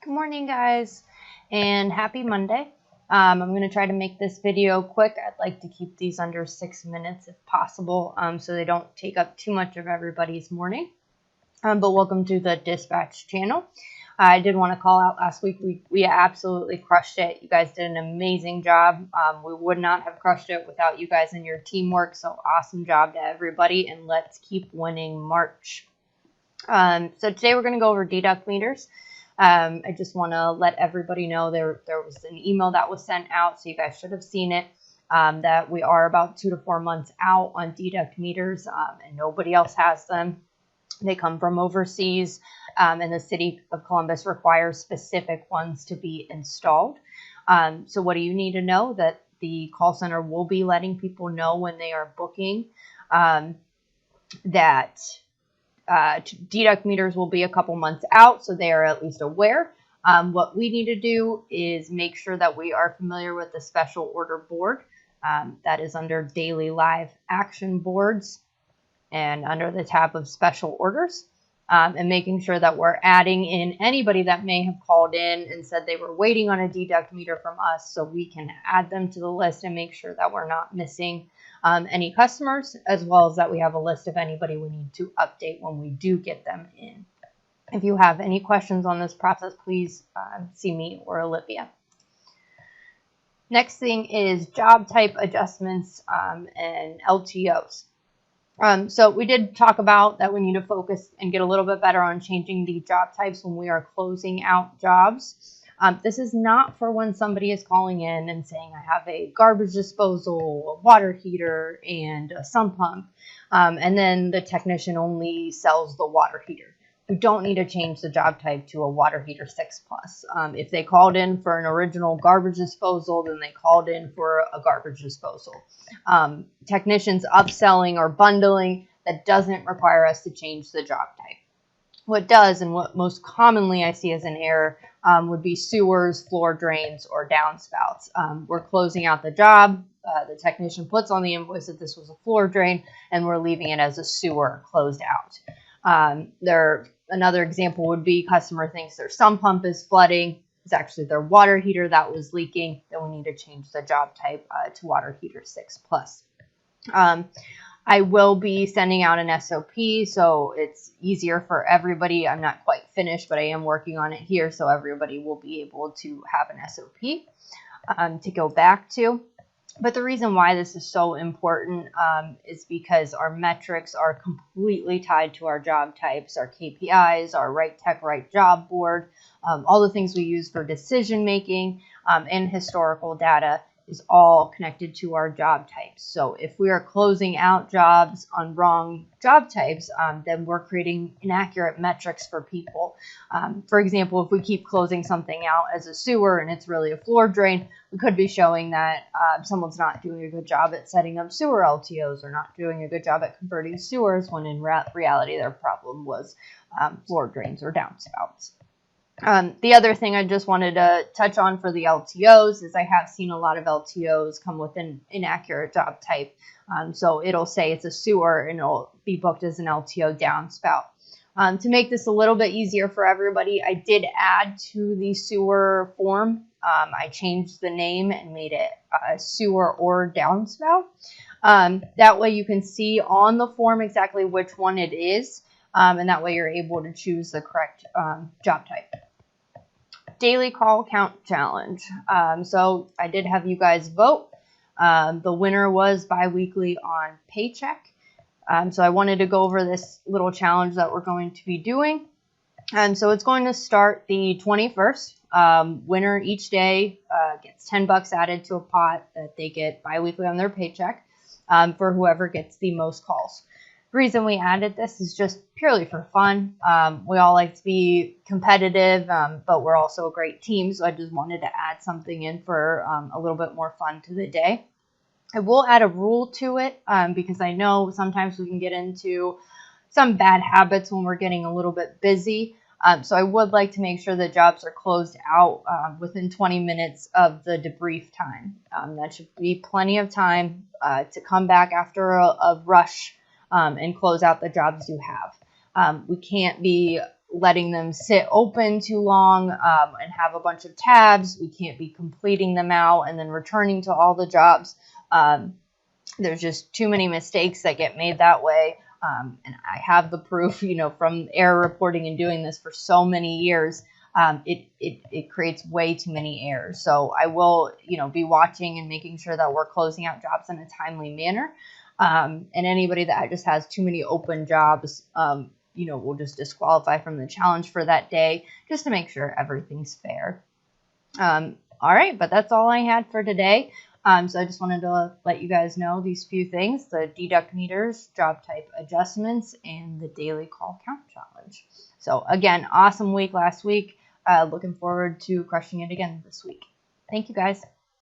Morning, guys, and happy Monday. I'm going to try to make this video quick. I'd like to keep these under 6 minutes if possible, so they don't take up too much of everybody's morning. But welcome to the Dispatch channel. I did want to call out last week. We absolutely crushed it. You guys did an amazing job. We would not have crushed it without you guys and your teamwork, so awesome job to everybody, and let's keep winning March. So today we're going to go over deduct meters. I just want to let everybody know there was an email that was sent out, so you guys should have seen it, that we are about 2 to 4 months out on deduct meters, and nobody else has them. They come from overseas, and the city of Columbus requires specific ones to be installed. So what do you need to know? That the call center will be letting people know when they are booking that deduct meters will be a couple months out, so they are at least aware. What we need to do is make sure that we are familiar with the special order board. That is under daily live action boards and under the tab of special orders, and making sure that we're adding in anybody that may have called in and said they were waiting on a deduct meter from us, so we can add them to the list and make sure that we're not missing any customers, as well as that we have a list of anybody we need to update when we do get them in. If you have any questions on this process, please see me or Olivia. Next thing is job type adjustments and LTOs. So we did talk about that we need to focus and get a little bit better on changing the job types when we are closing out jobs. This is not for when somebody is calling in and saying, I have a garbage disposal, a water heater, and a sump pump, and then the technician only sells the water heater. You don't need to change the job type to a water heater 6+. If they called in for an original garbage disposal, then they called in for a garbage disposal. Technicians upselling or bundling, that doesn't require us to change the job type. What does, and what most commonly I see as an error, would be sewers, floor drains, or downspouts. We're closing out the job. The technician puts on the invoice that this was a floor drain, and we're leaving it as a sewer closed out. Another example would be customer thinks their sump pump is flooding. It's actually their water heater that was leaking. Then we need to change the job type to water heater 6+. I will be sending out an SOP, so it's easier for everybody. I'm not quite finished, but I am working on it here, so everybody will be able to have an SOP to go back to. But the reason why this is so important is because our metrics are completely tied to our job types, our KPIs, our right tech, right job board, all the things we use for decision making and historical data is all connected to our job types. So if we are closing out jobs on wrong job types, then we're creating inaccurate metrics for people. For example, if we keep closing something out as a sewer and it's really a floor drain, we could be showing that someone's not doing a good job at setting up sewer LTOs or not doing a good job at converting sewers, when in reality their problem was floor drains or downspouts. The other thing I just wanted to touch on for the LTOs is I have seen a lot of LTOs come with an inaccurate job type. So it'll say it's a sewer and it'll be booked as an LTO downspout. To make this a little bit easier for everybody, I did add to the sewer form. I changed the name and made it a sewer or downspout. That way you can see on the form exactly which one it is. And that way you're able to choose the correct job type. Daily call count challenge. So I did have you guys vote. The winner was biweekly on paycheck. So I wanted to go over this little challenge that we're going to be doing. So it's going to start the 21st. Winner each day gets $10 added to a pot that they get biweekly on their paycheck for whoever gets the most calls. The reason we added this is just purely for fun. We all like to be competitive, but we're also a great team, so I just wanted to add something in for a little bit more fun to the day. I will add a rule to it because I know sometimes we can get into some bad habits when we're getting a little bit busy. So I would like to make sure that jobs are closed out within 20 minutes of the debrief time. That should be plenty of time to come back after a rush and close out the jobs you have. We can't be letting them sit open too long and have a bunch of tabs. We can't be completing them out and then returning to all the jobs. There's just too many mistakes that get made that way. And I have the proof, from error reporting and doing this for so many years. It creates way too many errors. So I will, be watching and making sure that we're closing out jobs in a timely manner. And anybody that just has too many open jobs, we'll just disqualify from the challenge for that day, just to make sure everything's fair. All right, but that's all I had for today. So I just wanted to let you guys know these few things: the deduct meters, job type adjustments, and the daily call count challenge. So again, awesome week last week. Looking forward to crushing it again this week. Thank you, guys.